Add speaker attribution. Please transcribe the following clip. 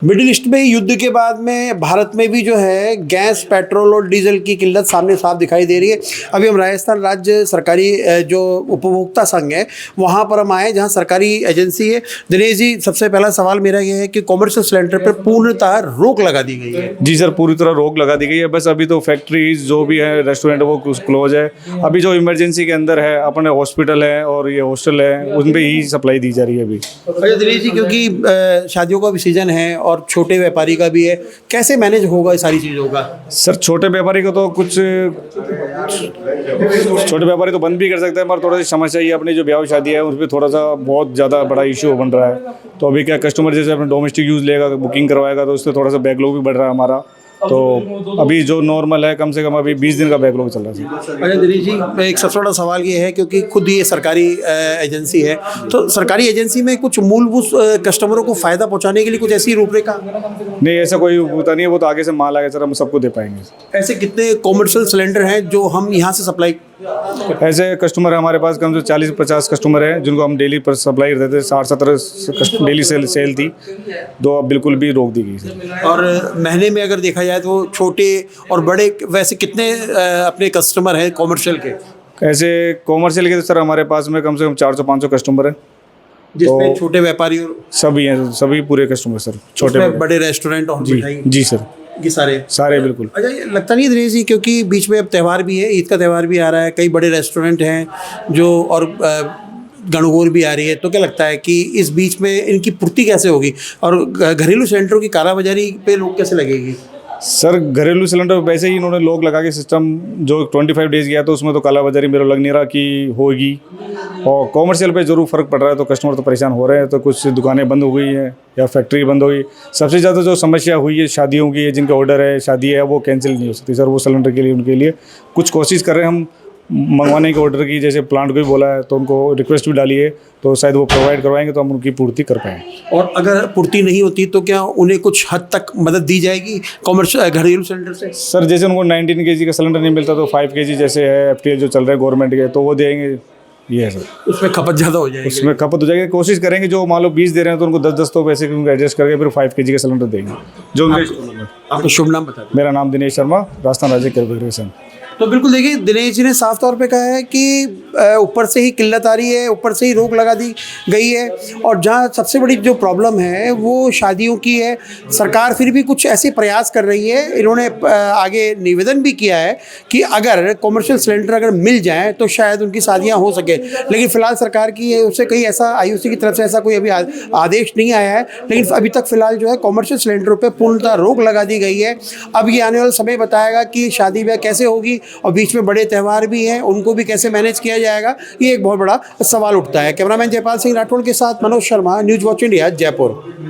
Speaker 1: Middle east में युद्ध के बाद में भारत में भी जो है गैस, पेट्रोल और डीजल की किल्लत सामने साफ दिखाई दे रही है। अभी हम राजस्थान राज्य सरकारी जो उपभोक्ता संघ है वहाँ पर हम आए, जहाँ सरकारी एजेंसी है। दिनेश जी, सबसे पहला सवाल मेरा ये है कि कॉमर्शियल सिलेंडर पर पूर्णतः रोक लगा दी गई है।
Speaker 2: जी सर, पूरी तरह रोक लगा दी गई है। बस अभी तो फैक्ट्रीज जो भी है, रेस्टोरेंट, वो क्लोज है। अभी जो इमरजेंसी के अंदर है, अपने हॉस्पिटल है और ये हॉस्टल है, उन पे ही सप्लाई दी जा रही है अभी।
Speaker 1: अच्छा दिनेश जी, क्योंकि शादियों का भी सीजन है और छोटे व्यापारी का भी है, कैसे मैनेज होगा ये सारी चीज़ों का?
Speaker 2: सर, छोटे व्यापारी को तो छोटे व्यापारी तो बंद भी कर सकते हैं, मगर थोड़ा सी समस्या ये अपनी जो ब्याह शादी है उस पर थोड़ा सा बहुत ज़्यादा बड़ा इशू बन रहा है। तो अभी क्या, कस्टमर जैसे अपने डोमेस्टिक यूज़ लेगा, बुकिंग करवाएगा, तो उससे थोड़ा सा बैकलॉग भी बढ़ रहा है हमारा। तो अभी जो नॉर्मल है, कम से कम अभी 20 दिन का बैकलॉग चल रहा है।
Speaker 1: अच्छा दिनेश जी, एक सबसे बड़ा सवाल ये है, क्योंकि खुद ये सरकारी एजेंसी है, तो सरकारी एजेंसी में कुछ मूलभूत कस्टमरों को फ़ायदा पहुंचाने के लिए कुछ ऐसी रूपरेखा?
Speaker 2: नहीं, ऐसा कोई होता नहीं है। वो तो आगे से माल आएगा सर, हम सबको दे पाएंगे।
Speaker 1: ऐसे कितने कॉमर्शियल सिलेंडर हैं जो हम यहाँ से सप्लाई?
Speaker 2: ऐसे कस्टमर हमारे पास कम से 40-50 कस्टमर हैं जिनको हम डेली पर सप्लाई करते थे। 60-70 डेली सेल थी, तो अब बिल्कुल भी रोक दी गई।
Speaker 1: और महीने में अगर देखा जाए तो छोटे और बड़े वैसे कितने अपने कस्टमर हैं कॉमर्शियल के?
Speaker 2: ऐसे कॉमर्शियल के तो सर हमारे पास में कम से कम 400-500 कस्टमर हैं,
Speaker 1: जिसमें छोटे व्यापारी और
Speaker 2: सभी हैं, सभी पूरे कस्टमर सर। छोटे
Speaker 1: बड़े रेस्टोरेंट और मिठाई?
Speaker 2: जी सर,
Speaker 1: ये सारे
Speaker 2: बिल्कुल।
Speaker 1: अच्छा, ये लगता नहीं दिनेश जी, क्योंकि बीच में अब त्यौहार भी है, ईद का त्यौहार भी आ रहा है, कई बड़े रेस्टोरेंट हैं जो, और गणगौर भी आ रही है, तो क्या लगता है कि इस बीच में इनकी पूर्ति कैसे होगी और घरेलू सिलेंडरों की कालाबाजारी पे रोक कैसे लगेगी?
Speaker 2: सर, घरेलू सिलेंडर वैसे ही इन्होंने लोग लगा के सिस्टम जो 25 डेज गया, तो उसमें तो कालाबाजारी मेरे लग नहीं रहा कि होगी। और कॉमर्शियल पे जरूर फ़र्क पड़ रहा है, तो कस्टमर तो परेशान हो रहे हैं। तो कुछ दुकानें बंद हो गई हैं या फैक्ट्री बंद हो गई। सबसे ज़्यादा जो समस्या हुई है शादियों की, जिनका ऑर्डर है, शादी है, वो कैंसिल नहीं हो सकती सर। वो सिलेंडर के लिए, उनके लिए कुछ कोशिश कर रहे हैं हम मंगवाने के ऑर्डर की, जैसे प्लांट को भी बोला है, तो उनको रिक्वेस्ट भी डाली है, तो शायद वो प्रोवाइड करवाएंगे तो हम उनकी पूर्ति कर पाएंगे।
Speaker 1: और अगर पूर्ति नहीं होती तो क्या उन्हें कुछ हद तक मदद दी जाएगी कॉमर्शियल घरेलू सिलेंडर से?
Speaker 2: सर, जैसे उनको 19 kg का सिलेंडर नहीं मिलता तो 5 kg जैसे है FTA जो चल रहे हैं गवर्नमेंट के, तो वो देंगे। ये है सर,
Speaker 1: उसमें खपत ज़्यादा हो जाएगी।
Speaker 2: उसमें खपत हो जाएगी। कोशिश करेंगे जो मान लो 20 दे रहे हैं तो उनको 10-10 तो पैसे उनको एडजस्ट करके फिर 5 kg का सिलेंडर देंगे। जो उनके
Speaker 1: आपका शुभ नाम बता दें।
Speaker 2: मेरा नाम दिनेश शर्मा, राजस्थान राज्य कैबिनेट।
Speaker 1: तो बिल्कुल देखिए, दिनेश जी ने साफ तौर पे कहा है कि ऊपर से ही किल्लत आ रही है, ऊपर से ही रोक लगा दी गई है। और जहाँ सबसे बड़ी जो प्रॉब्लम है वो शादियों की है। सरकार फिर भी कुछ ऐसे प्रयास कर रही है। इन्होंने आगे निवेदन भी किया है कि अगर कॉमर्शियल सिलेंडर अगर मिल जाए तो शायद उनकी शादियाँ हो सके। लेकिन फिलहाल सरकार की उससे कहीं ऐसा IOC की तरफ से ऐसा कोई अभी आदेश नहीं आया है। लेकिन अभी तक फिलहाल जो है कॉमर्शियल सिलेंडरों पर पूर्णतः रोक लगा दी गई है। अब ये आने वाला समय बताएगा कि शादी ब्याह कैसे होगी और बीच में बड़े त्यौहार भी हैं, उनको भी कैसे मैनेज किया जाएगा, ये एक बहुत बड़ा सवाल उठता है। कैमरामैन जयपाल सिंह राठौड़ के साथ Manoj Sharma, news watch India, Jaipur.